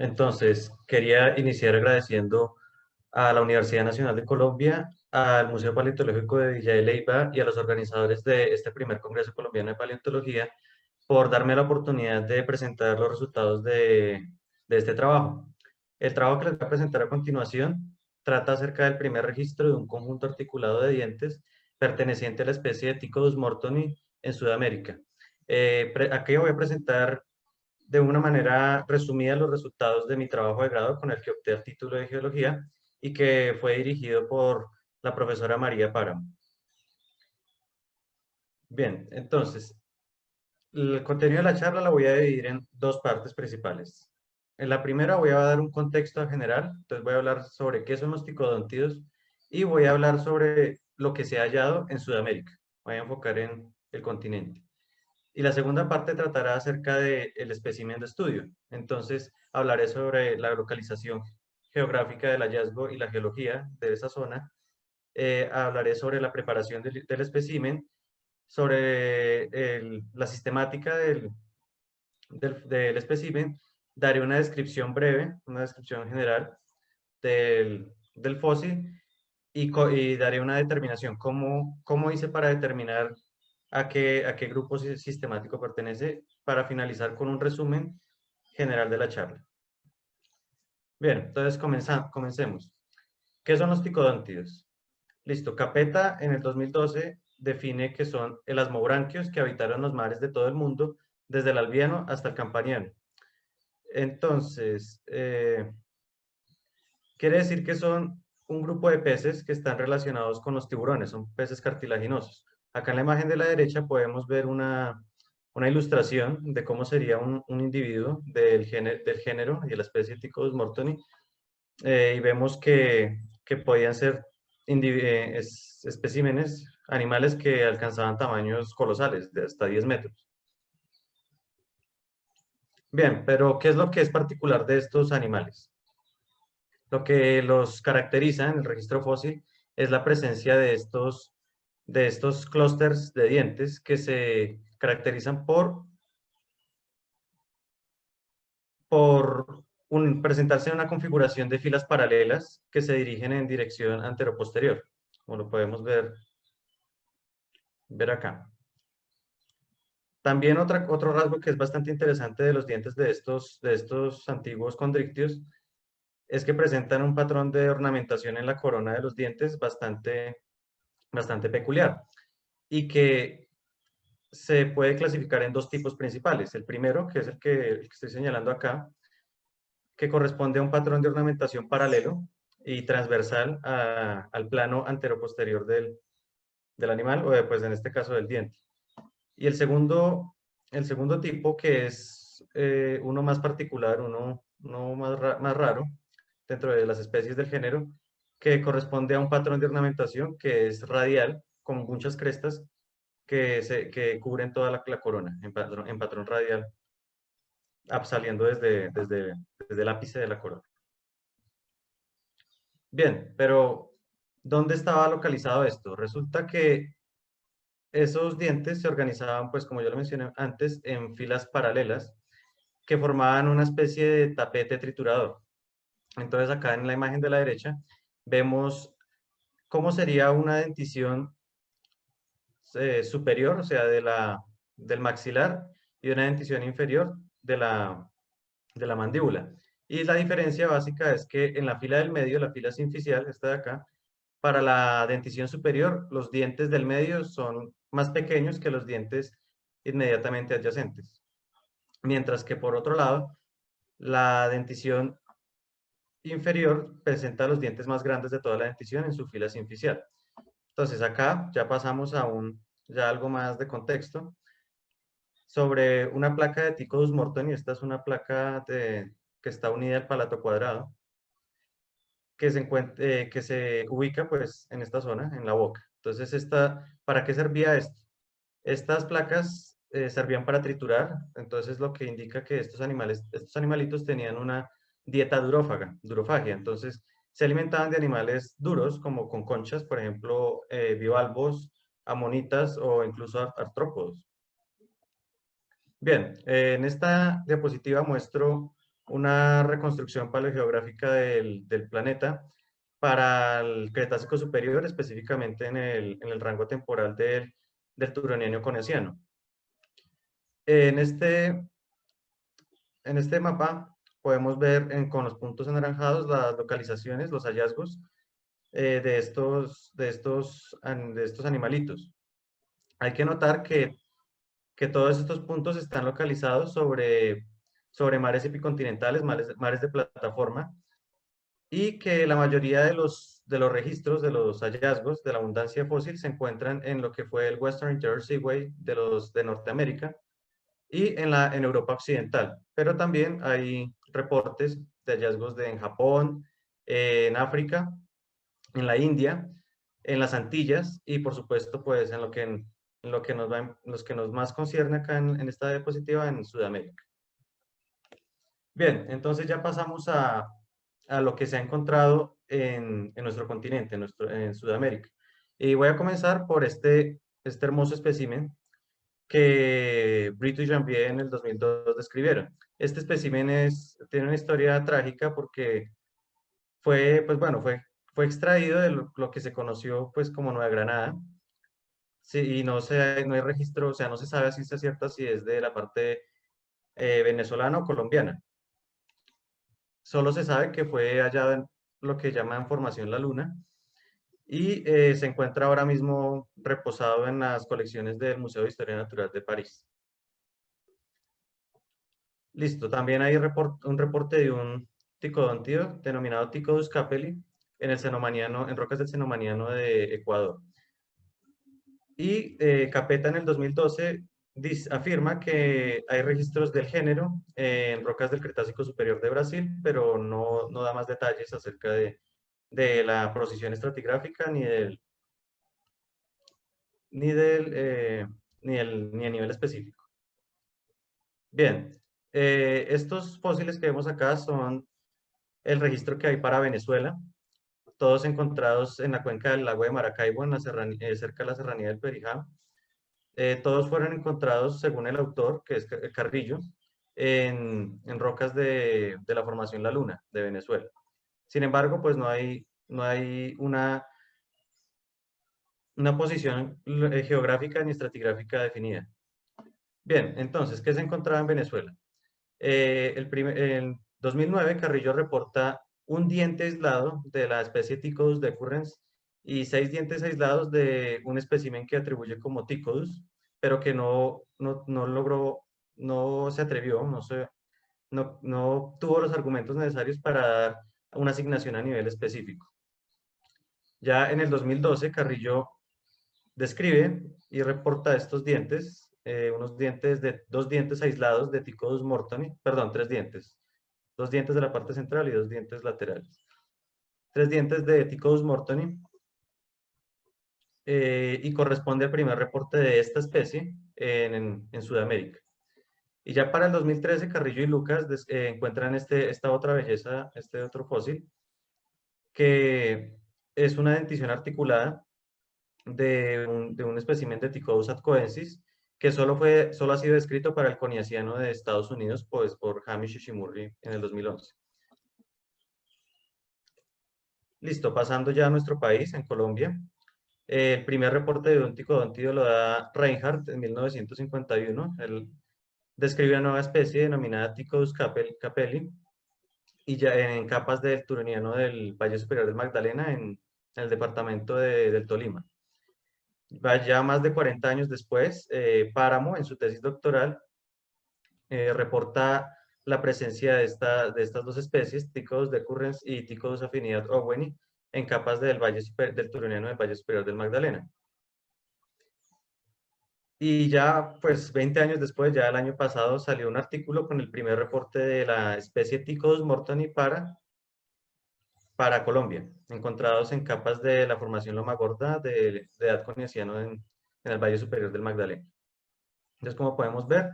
Entonces, quería iniciar agradeciendo a la Universidad Nacional de Colombia, al Museo Paleontológico de Villa de Leyva y a los organizadores de este primer Congreso Colombiano de Paleontología por darme la oportunidad de presentar los resultados de este trabajo. El trabajo que les voy a presentar a continuación trata acerca del primer registro de un conjunto articulado de dientes perteneciente a la especie de Ticodus mortoni en Sudamérica. Aquí voy a presentar de una manera resumida los resultados de mi trabajo de grado con el que obtuve el título de Geología y que fue dirigido por la profesora María Páramo. Bien, entonces, el contenido de la charla la voy a dividir en dos partes principales. En la primera voy a dar un contexto general, entonces voy a hablar sobre qué son los ticodontidos y voy a hablar sobre lo que se ha hallado en Sudamérica. Voy a enfocar en el continente. Y la segunda parte tratará acerca del espécimen de estudio. Entonces, hablaré sobre la localización geográfica del hallazgo y la geología de esa zona. Hablaré sobre la preparación del espécimen, sobre la sistemática del espécimen. Daré una descripción breve, una descripción general del fósil y daré una determinación. ¿Cómo hice para determinar a qué grupo sistemático pertenece, para finalizar con un resumen general de la charla? Bien, entonces comencemos. ¿Qué son los ticodontidos? Listo, Capeta en el 2012 define que son elasmobranquios que habitaron los mares de todo el mundo, desde el Albiano hasta el Campaniano. Entonces, quiere decir que son un grupo de peces que están relacionados con los tiburones, son peces cartilaginosos. Acá en la imagen de la derecha podemos ver una ilustración de cómo sería un individuo del género y de la especie Ticodus mortoni, y vemos que podían ser especímenes, animales que alcanzaban tamaños colosales, de hasta 10 metros. Bien, pero ¿qué es lo que es particular de estos animales? Lo que los caracteriza en el registro fósil es la presencia de estos clústeres de dientes que se caracterizan por presentarse en una configuración de filas paralelas que se dirigen en dirección anteroposterior, como lo podemos ver acá. También otro rasgo que es bastante interesante de los dientes de estos antiguos condrictios es que presentan un patrón de ornamentación en la corona de los dientes bastante peculiar y que se puede clasificar en dos tipos principales. El primero, que es el que estoy señalando acá, que corresponde a un patrón de ornamentación paralelo y transversal al plano anteroposterior del animal, o pues en este caso del diente. Y el segundo tipo, que es uno más particular, uno más raro dentro de las especies del género, que corresponde a un patrón de ornamentación que es radial, con muchas crestas que cubren toda la corona en patrón radial, saliendo desde el ápice de la corona. Bien, pero ¿dónde estaba localizado esto? Resulta que esos dientes se organizaban, pues como yo lo mencioné antes, en filas paralelas que formaban una especie de tapete triturador. Entonces acá en la imagen de la derecha vemos cómo sería una dentición superior, o sea, del maxilar, y una dentición inferior de la mandíbula. Y la diferencia básica es que en la fila del medio, la fila sinficial, esta de acá, para la dentición superior, los dientes del medio son más pequeños que los dientes inmediatamente adyacentes. Mientras que por otro lado, la dentición inferior presenta los dientes más grandes de toda la dentición en su fila sinficial. Entonces acá ya pasamos ya algo más de contexto sobre una placa de Ticodus mortoni. Esta es una placa que está unida al palato cuadrado, que se ubica pues en esta zona, en la boca. Entonces, ¿para qué servía esto? Estas placas servían para triturar, entonces lo que indica que estos animalitos tenían una dieta durofagia, entonces se alimentaban de animales duros, como con conchas, por ejemplo, bivalvos, amonitas o incluso artrópodos. Bien, en esta diapositiva muestro una reconstrucción paleogeográfica del planeta para el Cretácico superior, específicamente en el rango temporal del Turoniano-Coneciano. En este mapa podemos ver con los puntos anaranjados las localizaciones, los hallazgos de estos animalitos. Hay que notar que todos estos puntos están localizados sobre mares epicontinentales, mares de plataforma, y que la mayoría de los registros, de los hallazgos de la abundancia fósil se encuentran en lo que fue el Western Interior Seaway de Norteamérica y en Europa Occidental. Pero también hay reportes de hallazgos en Japón, en África, en la India, en las Antillas y por supuesto pues en los que nos más concierne acá en esta diapositiva en Sudamérica. Bien, entonces ya pasamos a lo que se ha encontrado en nuestro continente, en Sudamérica. Y voy a comenzar por este hermoso espécimen que Brito y Janvier en el 2002 describieron. Este espécimen tiene una historia trágica porque pues bueno, fue extraído de lo que se conoció pues como Nueva Granada. Sí, y no hay registro, o sea, no se sabe a ciencia cierta si es de la parte venezolana o colombiana. Solo se sabe que fue hallado en lo que llaman Formación La Luna y se encuentra ahora mismo reposado en las colecciones del Museo de Historia Natural de París. Listo, también hay un reporte de un ticodontido denominado Ticodus capelli en rocas del Cenomaniano de Ecuador. Y Capeta en el 2012 afirma que hay registros del género en rocas del Cretácico superior de Brasil, pero no da más detalles acerca de la posición estratigráfica ni del, eh, ni a nivel específico. Bien, estos fósiles que vemos acá son el registro que hay para Venezuela, todos encontrados en la cuenca del lago de Maracaibo, cerca de la serranía del Perijá. Todos fueron encontrados, según el autor, que es Carrillo, en rocas de la formación La Luna, de Venezuela. Sin embargo, pues no hay una posición geográfica ni estratigráfica definida. Bien, entonces, ¿qué se encontraba en Venezuela? En 2009, Carrillo reporta un diente aislado de la especie Ticodus decurrens y 6 dientes aislados de un espécimen que atribuye como Ticodus, pero que no logró, no se atrevió, no tuvo los argumentos necesarios para dar una asignación a nivel específico. Ya en el 2012, Carrillo describe y reporta estos dientes, dos dientes aislados de Ticodus mortoni, perdón, 3 dientes, 2 dientes de la parte central y 2 dientes laterales. 3 dientes de Ticodus mortoni y corresponde al primer reporte de esta especie en Sudamérica. Y ya para el 2013, Carrillo y Lucas encuentran esta otra belleza, este otro fósil, que es una dentición articulada de un espécimen de Ticodus atcoensis, que solo ha sido descrito para el Coniaciano de Estados Unidos, pues por Hamish Ishimurri en el 2011. Listo, pasando ya a nuestro país, en Colombia. El primer reporte de un ticodontido lo da Reinhardt en 1951. Él describe una nueva especie denominada Ticodus capelli, y ya en capas del turoniano del Valle Superior del Magdalena, en el departamento del Tolima. Ya más de 40 años después, Páramo, en su tesis doctoral, reporta la presencia de estas dos especies, Ticodus decurrens y Ticodus afinidad oweni, en capas del turoniano del Valle Superior del Magdalena. Y ya, pues 20 años después, ya el año pasado, salió un artículo con el primer reporte de la especie Ticodus mortoni para Colombia, encontrados en capas de la formación Loma Gorda de edad coniaciano en el Valle Superior del Magdalena. Entonces, como podemos ver,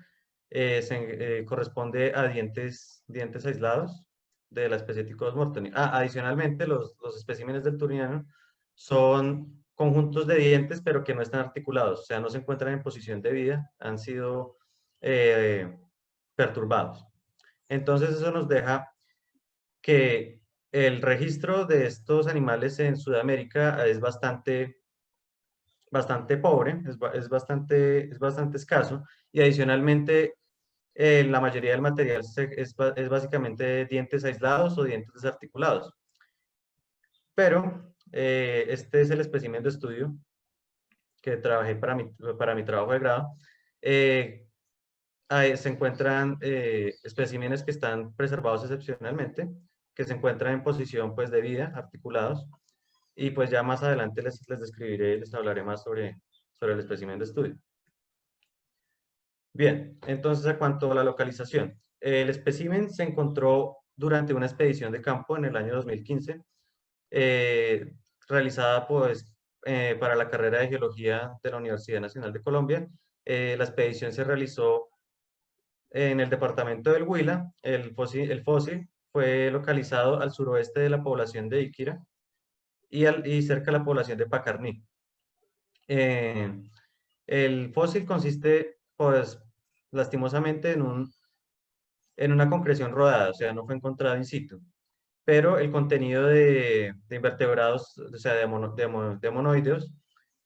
corresponde a dientes aislados de la especie Ticodus mortoni. Adicionalmente, los especímenes del Turoniano son conjuntos de dientes, pero que no están articulados, o sea, no se encuentran en posición de vida, han sido perturbados. Entonces eso nos deja que el registro de estos animales en Sudamérica es bastante pobre, es bastante escaso, y adicionalmente la mayoría del material es básicamente dientes aislados o dientes desarticulados. Pero este es el espécimen de estudio que trabajé para mi trabajo de grado. Eh, Ahí se encuentran especímenes que están preservados excepcionalmente, que se encuentran en posición pues de vida, articulados, y pues ya más adelante les describiré, les hablaré más sobre el espécimen de estudio. Bien, entonces a cuanto a la localización, el espécimen se encontró durante una expedición de campo en el año 2015, eh, realizada pues para la carrera de Geología de la Universidad Nacional de Colombia. La expedición se realizó en el departamento del Huila. El fósil fue localizado al suroeste de la población de Iquira y cerca de la población de Pacarní. Eh, el fósil consiste, pues, lastimosamente en una concreción rodada, o sea, no fue encontrado in situ, pero el contenido de invertebrados, o sea, de monoideos,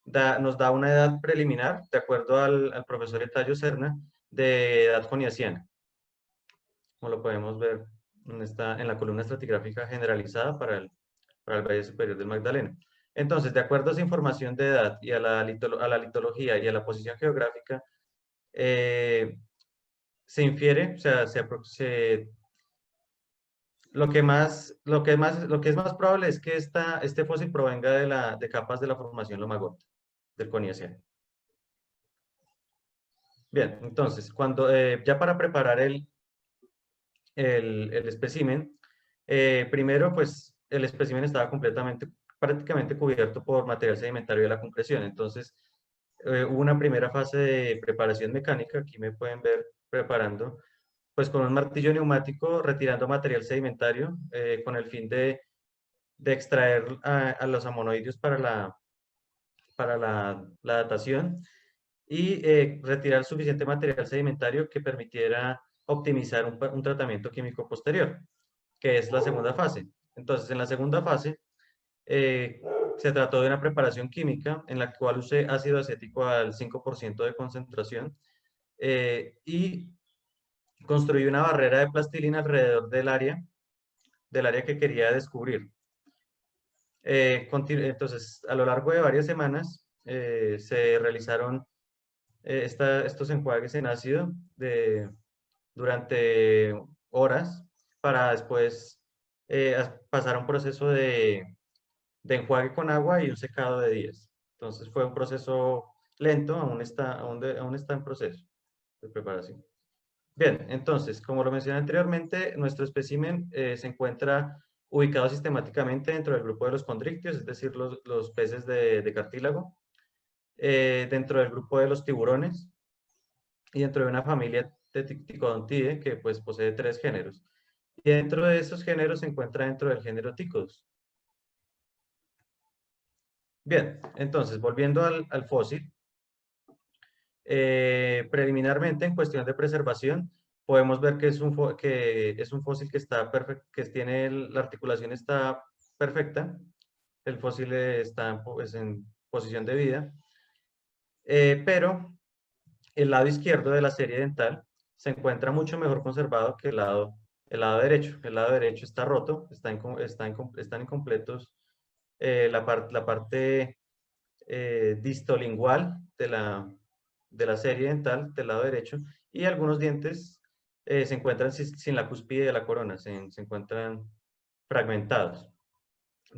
nos da una edad preliminar, de acuerdo al profesor Etayo Serna, de edad joniasiana, como lo podemos ver en la columna estratigráfica generalizada para el Valle Superior del Magdalena. Entonces, de acuerdo a esa información de edad y a a la litología y a la posición geográfica, eh, se infiere, o sea, lo que es más probable es que este fósil provenga de capas de la formación Lomagota, del Coniaciano. Bien, entonces, ya para preparar el espécimen, primero, pues, el espécimen estaba prácticamente cubierto por material sedimentario de la concreción. Entonces, hubo una primera fase de preparación mecánica, aquí me pueden ver preparando, pues con un martillo neumático, retirando material sedimentario, con el fin de extraer a los amonoideos para la datación y retirar suficiente material sedimentario que permitiera optimizar un tratamiento químico posterior, que es la segunda fase. Entonces, en la segunda fase, eh, se trató de una preparación química en la cual usé ácido acético al 5% de concentración y construí una barrera de plastilina alrededor del área que quería descubrir. Entonces, a lo largo de varias semanas, se realizaron estos enjuagues en ácido durante horas para después pasar a un proceso de enjuague con agua y un secado de días. Entonces fue un proceso lento, aún está en proceso de preparación. Bien, entonces, como lo mencioné anteriormente, nuestro espécimen se encuentra ubicado sistemáticamente dentro del grupo de los condrictios, es decir, los peces de cartílago, dentro del grupo de los tiburones y dentro de una familia de Ticodontidae que pues posee 3 géneros. Y dentro de esos géneros se encuentra dentro del género Ticodus. Bien, entonces, volviendo al fósil, preliminarmente en cuestión de preservación, podemos ver que que es un fósil que está perfecto, la articulación está perfecta, el fósil está pues, en posición de vida, pero el lado izquierdo de la serie dental se encuentra mucho mejor conservado que el lado derecho. El lado derecho está roto, están incompletos la parte distolingual de la serie dental del lado derecho y algunos dientes se encuentran sin la cúspide de la corona, se encuentran fragmentados.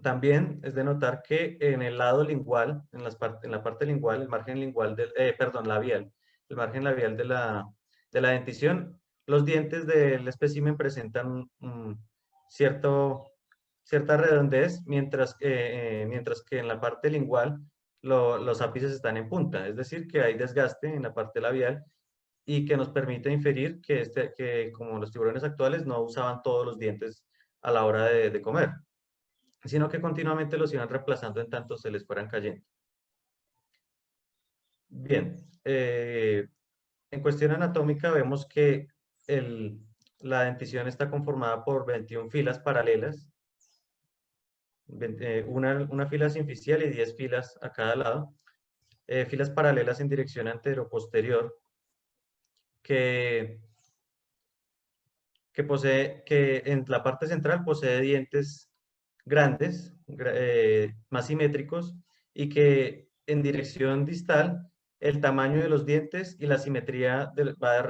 También es de notar que en el lado lingual, en la parte lingual, el margen lingual perdón, labial, el margen labial de la dentición, los dientes del espécimen presentan cierta redondez, mientras que en la parte lingual los ápices están en punta, es decir, que hay desgaste en la parte labial y que nos permite inferir que como los tiburones actuales no usaban todos los dientes a la hora de comer, sino que continuamente los iban reemplazando en tanto se les fueran cayendo. Bien, en cuestión anatómica vemos que la dentición está conformada por 21 filas paralelas, una fila sinficial y 10 filas a cada lado, filas paralelas en dirección antero-posterior, que, que en la parte central posee dientes grandes, más simétricos, y que en dirección distal el tamaño de los dientes y la simetría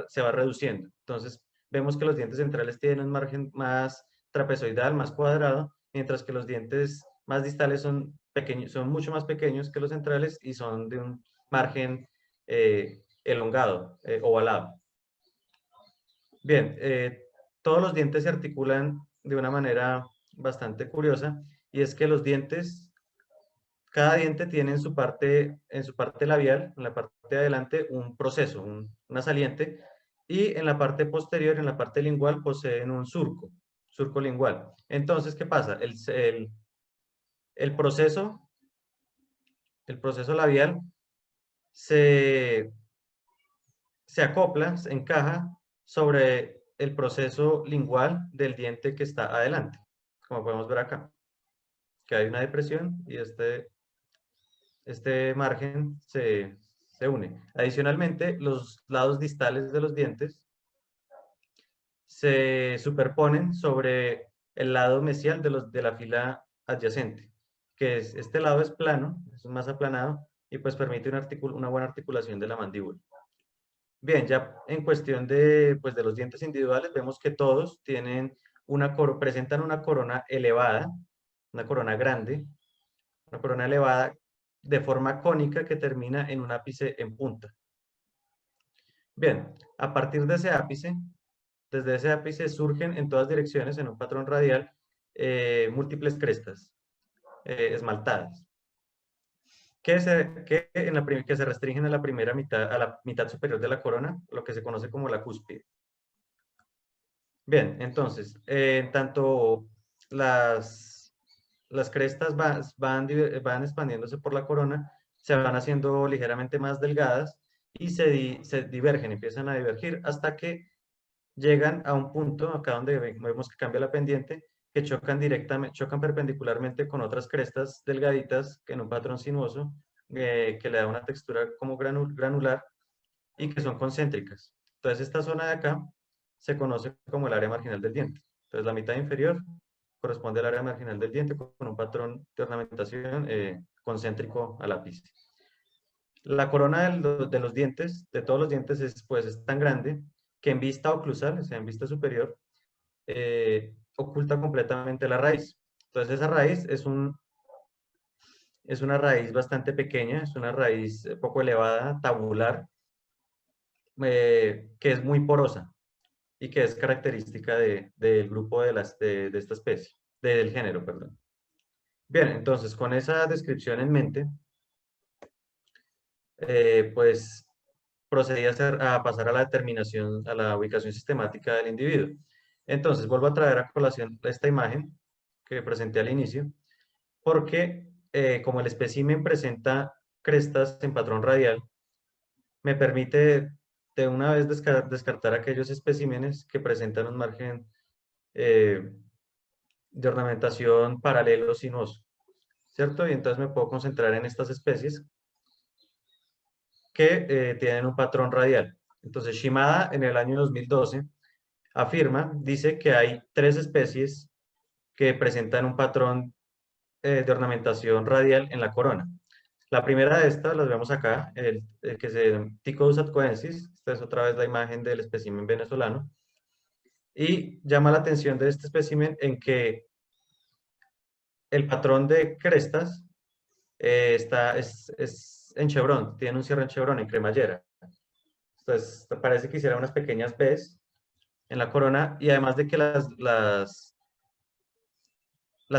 se va reduciendo. Entonces, vemos que los dientes centrales tienen un margen más trapezoidal, más cuadrado, mientras que los dientes más distales son pequeños, son mucho más pequeños que los centrales y son de un margen elongado, ovalado. Bien, todos los dientes se articulan de una manera bastante curiosa, y es que los dientes, cada diente tiene en su parte labial, en la parte de adelante, un proceso, una saliente, y en la parte posterior, en la parte lingual, poseen un surco lingual. Entonces, ¿qué pasa? El proceso, el proceso labial se, se acopla, se encaja sobre el proceso lingual del diente que está adelante, como podemos ver acá, que hay una depresión y este margen se une. Adicionalmente, los lados distales de los dientes se superponen sobre el lado mesial de la fila adyacente, que es, este lado es plano, es más aplanado, y pues permite una buena articulación de la mandíbula. Bien, ya en cuestión pues de los dientes individuales, vemos que todos presentan una corona elevada, una corona grande, una corona elevada de forma cónica que termina en un ápice en punta. Bien, a partir de ese ápice, desde ese ápice surgen en todas direcciones, en un patrón radial, múltiples crestas esmaltadas, que se restringen a a la mitad superior de la corona, lo que se conoce como la cúspide. Bien, entonces, tanto las crestas van expandiéndose por la corona, se van haciendo ligeramente más delgadas y se divergen, empiezan a divergir hasta que llegan a un punto, acá donde vemos que cambia la pendiente, que chocan perpendicularmente con otras crestas delgaditas en un patrón sinuoso, que le da una textura como granular y que son concéntricas. Entonces, esta zona de acá se conoce como el área marginal del diente. Entonces, la mitad inferior corresponde al área marginal del diente con un patrón de ornamentación concéntrico al ápice. La corona de los dientes, de todos los dientes, pues, es tan grande que en vista oclusal, o sea, en vista superior, oculta completamente la raíz. Entonces, esa raíz es una raíz bastante pequeña, es una raíz poco elevada, tabular, que es muy porosa y que es característica del grupo de esta especie, del género, perdón. Bien, entonces con esa descripción en mente, pues procedí a pasar a la determinación, a la ubicación sistemática del individuo. Entonces vuelvo a traer a colación esta imagen que presenté al inicio, porque como el espécimen presenta crestas en patrón radial, me permite de una vez descartar aquellos especímenes que presentan un margen eh, de ornamentación paralelo sinuoso, ¿cierto? Y entonces me puedo concentrar en estas especies que tienen un patrón radial. Entonces Shimada en el año 2012 dice que hay 3 especies que presentan un patrón de ornamentación radial en la corona. La primera de estas, las vemos acá, el que se llama Ticodus atcoensis. Esta es otra vez la imagen del espécimen venezolano. Y llama la atención de este espécimen en que el patrón de crestas es en chevron, tiene un cierre en chevron, en cremallera. Entonces, parece que hiciera unas pequeñas Bs en la corona, y además de que las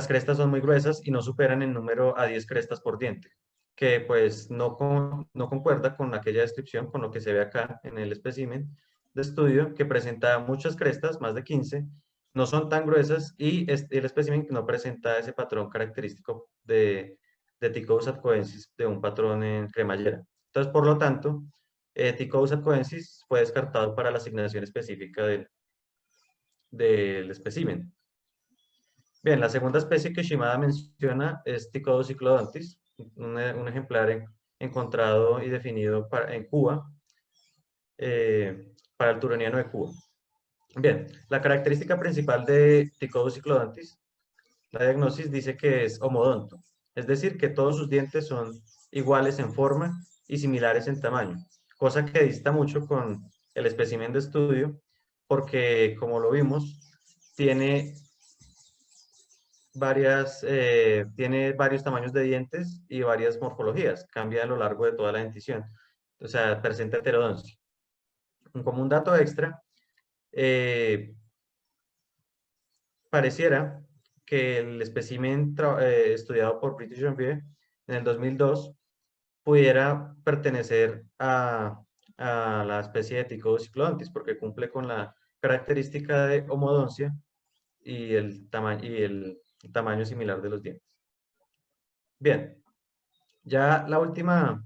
crestas son muy gruesas y no superan en número a 10 crestas por diente, que pues no concuerda con aquella descripción, con lo que se ve acá en el espécimen de estudio, que presenta muchas crestas, más de 15, no son tan gruesas, y el espécimen no presenta ese patrón característico de Ticodus atcoensis, de un patrón en cremallera. Entonces, por lo tanto, Ticodus atcoensis fue descartado para la asignación específica del espécimen. Bien, la segunda especie que Shimada menciona es Ticodus cyclodontis, un ejemplar encontrado y definido en Cuba, para el turoniano de Cuba. Bien, la característica principal de Ticodus cyclodontis, la diagnosis dice que es homodonto, es decir, que todos sus dientes son iguales en forma y similares en tamaño, cosa que dista mucho con el espécimen de estudio, porque, como lo vimos, tiene tiene varios tamaños de dientes y varias morfologías, cambia a lo largo de toda la dentición, o sea, presenta heterodoncia. Como un dato extra, eh, pareciera que el espécimen estudiado por British Journal en el 2002 pudiera pertenecer a la especie de Ticodus cyclodontis, porque cumple con la característica de homodoncia y el tamaño similar de los dientes. Bien, ya la última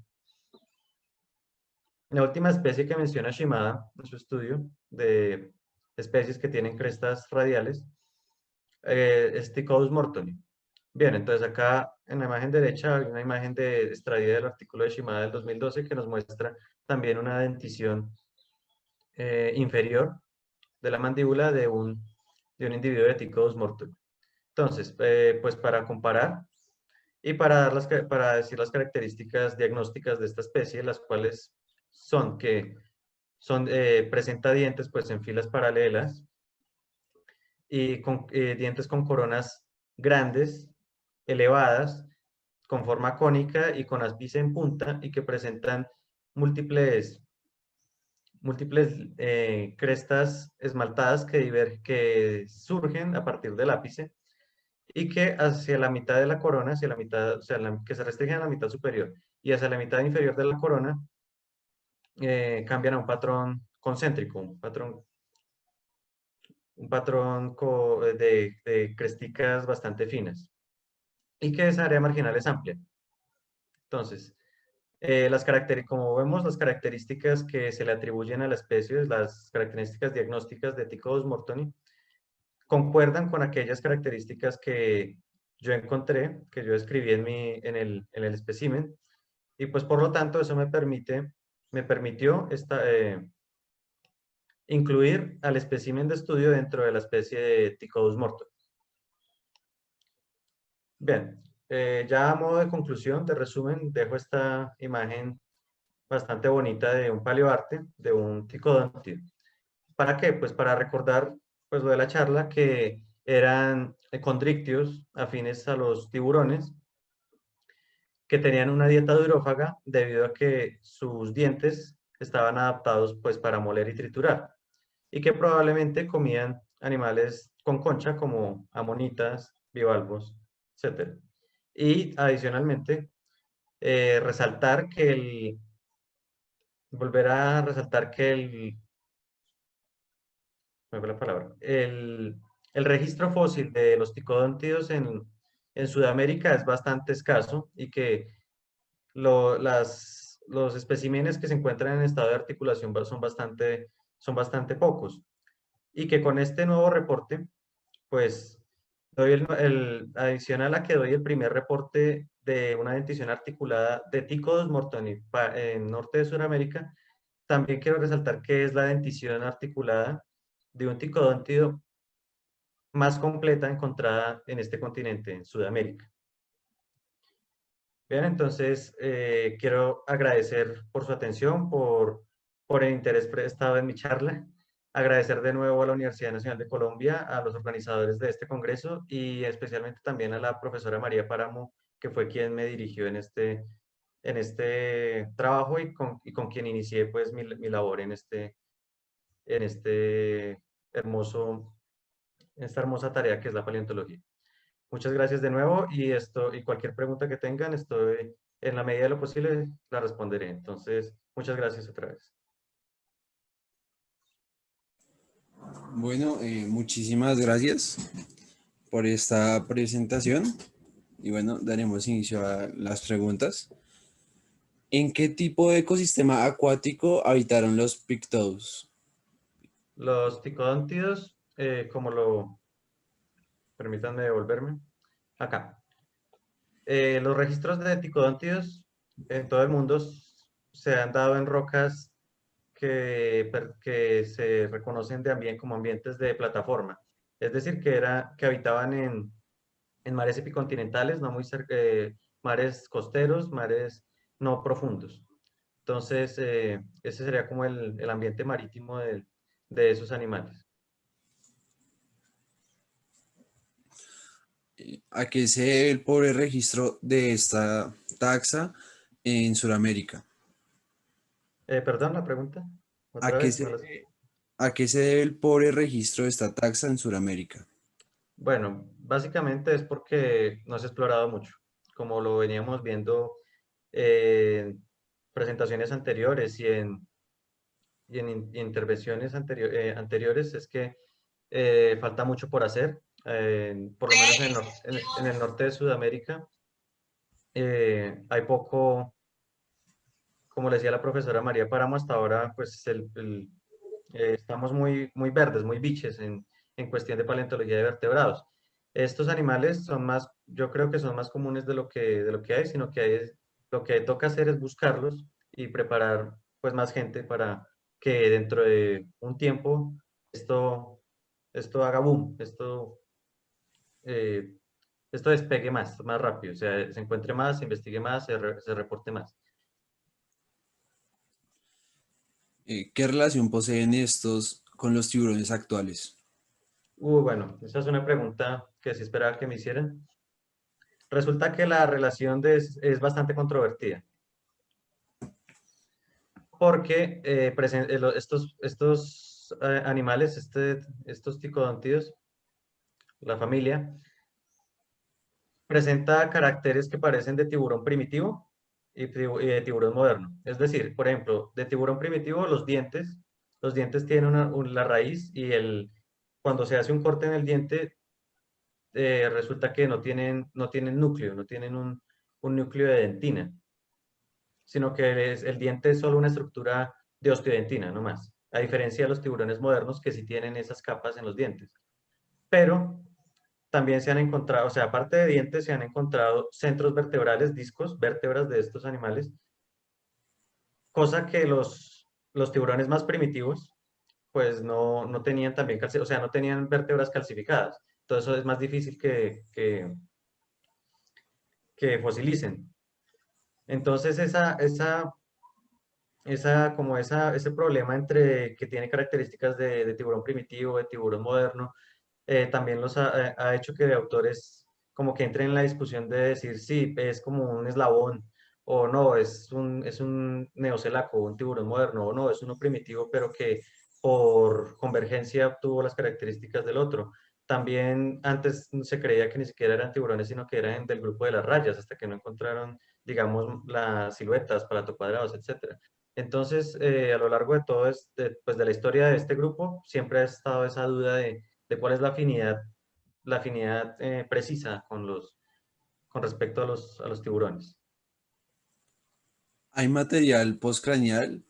especie que menciona Shimada en su estudio de especies que tienen crestas radiales es Ticodus mortoni. Bien, entonces acá en la imagen derecha hay una imagen extraída del artículo de Shimada del 2012 que nos muestra también una dentición inferior de la mandíbula de un individuo de Ticodus mortoni. Entonces, pues para comparar y para decir las características diagnósticas de esta especie, las cuales son que presenta dientes pues en filas paralelas y con dientes con coronas grandes, elevadas, con forma cónica y con ápice en punta y que presentan múltiples crestas esmaltadas que surgen a partir del ápice y que hacia la mitad de la corona, hacia la mitad, o sea, que se restringen a la mitad superior y hacia la mitad inferior de la corona, cambian a un patrón concéntrico, un patrón de cresticas bastante finas y que esa área marginal es amplia. Entonces, como vemos, las características que se le atribuyen a la especie, las características diagnósticas de Ticodus mortoni, concuerdan con aquellas características que yo encontré, que yo escribí en el espécimen, y pues por lo tanto eso me permitió incluir al espécimen de estudio dentro de la especie de Ticodus mortoni. Bien, ya a modo de conclusión, de resumen, dejo esta imagen bastante bonita de un paleoarte, de un ticodontido. ¿Para qué? Pues para recordar pues lo de la charla, que eran condrictios afines a los tiburones, que tenían una dieta durófaga debido a que sus dientes estaban adaptados pues para moler y triturar, y que probablemente comían animales con concha como amonitas, bivalvos, etc. Y adicionalmente, volver a resaltar que me fue la palabra, el registro fósil de los ticodóntidos en Sudamérica es bastante escaso y que los especímenes que se encuentran en estado de articulación son bastante pocos y que con este nuevo reporte, pues doy adicional a que doy el primer reporte de una dentición articulada de Ticodus mortoni en norte de Sudamérica, también quiero resaltar que es la dentición articulada de un ticodóntido más completa encontrada en este continente, en Sudamérica. Bien, entonces quiero agradecer por su atención, por el interés prestado en mi charla. Agradecer de nuevo a la Universidad Nacional de Colombia, a los organizadores de este congreso y especialmente también a la profesora María Páramo, que fue quien me dirigió en este trabajo y con quien inicié pues mi labor en esta hermosa tarea que es la paleontología. Muchas gracias de nuevo y cualquier pregunta que tengan, estoy en la medida de lo posible, la responderé. Entonces, muchas gracias otra vez. Bueno, muchísimas gracias por esta presentación y bueno, daremos inicio a las preguntas. ¿En qué tipo de ecosistema acuático habitaron los Pictodus? Los ticodóntidos como lo, permítanme devolverme, acá. Los registros de ticodontidos en todo el mundo se han dado en rocas que se reconocen como ambientes de plataforma. Es decir, que habitaban en mares epicontinentales, no muy cerca, mares costeros, mares no profundos. Entonces, ese sería como el ambiente marítimo de esos animales. ¿A qué se debe el pobre registro de esta taxa en Sudamérica? Perdón, la pregunta, ¿A otra qué vez, se, no la escuché. a qué se debe el pobre registro de esta taxa en Sudamérica? Bueno, básicamente es porque no se ha explorado mucho, como lo veníamos viendo en presentaciones anteriores y en intervenciones anteriores, es que falta mucho por hacer, por lo menos en el norte de Sudamérica. Hay poco, como le decía la profesora María Páramo, hasta ahora pues estamos muy, muy verdes, muy biches en cuestión de paleontología de vertebrados. Estos animales son más, yo creo que son más comunes de lo que hay, sino que lo que toca hacer es buscarlos y preparar pues más gente para que dentro de un tiempo esto, esto haga boom, eh, esto despegue más rápido, o sea, se encuentre más, se investigue más, se reporte más. ¿Qué relación poseen estos con los tiburones actuales? Bueno, esa es una pregunta que sí esperaba que me hicieran. Resulta que la relación es bastante controvertida, porque estos animales, estos ticodontidos, la familia, presenta caracteres que parecen de tiburón primitivo y de tiburón moderno. Es decir, por ejemplo, de tiburón primitivo, los dientes tienen la raíz cuando se hace un corte en el diente, resulta que no tienen núcleo, no tienen un núcleo de dentina, sino que el diente es solo una estructura de osteodentina, no más. A diferencia de los tiburones modernos que sí tienen esas capas en los dientes. Pero también se han encontrado, o sea, aparte de dientes, se han encontrado centros vertebrales, discos, vértebras de estos animales, cosa que los tiburones más primitivos, pues no tenían también, o sea, no tenían vértebras calcificadas. Entonces eso es más difícil que fosilicen. Entonces ese problema entre que tiene características de tiburón primitivo, de tiburón moderno, también ha hecho que autores como que entren en la discusión de decir, sí, es como un eslabón, o no, es un neocelaco, un tiburón moderno, o no, es uno primitivo, pero que por convergencia obtuvo las características del otro. También antes se creía que ni siquiera eran tiburones, sino que eran del grupo de las rayas, hasta que no encontraron, digamos, las siluetas, cuadrados, etcétera. Entonces, a lo largo de todo pues de la historia de este grupo, siempre ha estado esa duda de cuál es la afinidad precisa con respecto a los tiburones. ¿Hay material postcraneal?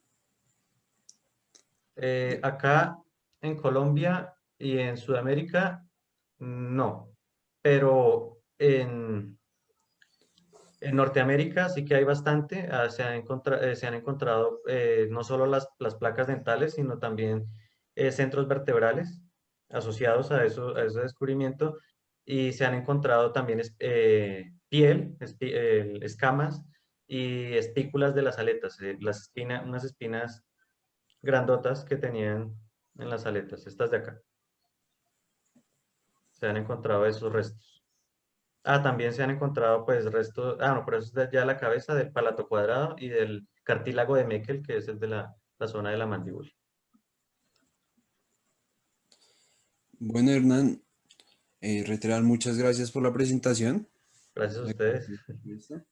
Acá en Colombia y en Sudamérica, no, pero en Norteamérica sí que hay bastante. Se han encontrado no solo las placas dentales, sino también centros vertebrales asociados a ese descubrimiento. Y se han encontrado también piel, escamas y espículas de las aletas, unas espinas grandotas que tenían en las aletas, estas de acá. Se han encontrado esos restos. También se han encontrado pues restos, no, pero eso es ya la cabeza del palato cuadrado y del cartílago de Meckel, que es el de la zona de la mandíbula. Bueno, Hernán, reiterar muchas gracias por la presentación. Gracias a La ustedes. clase está puesta.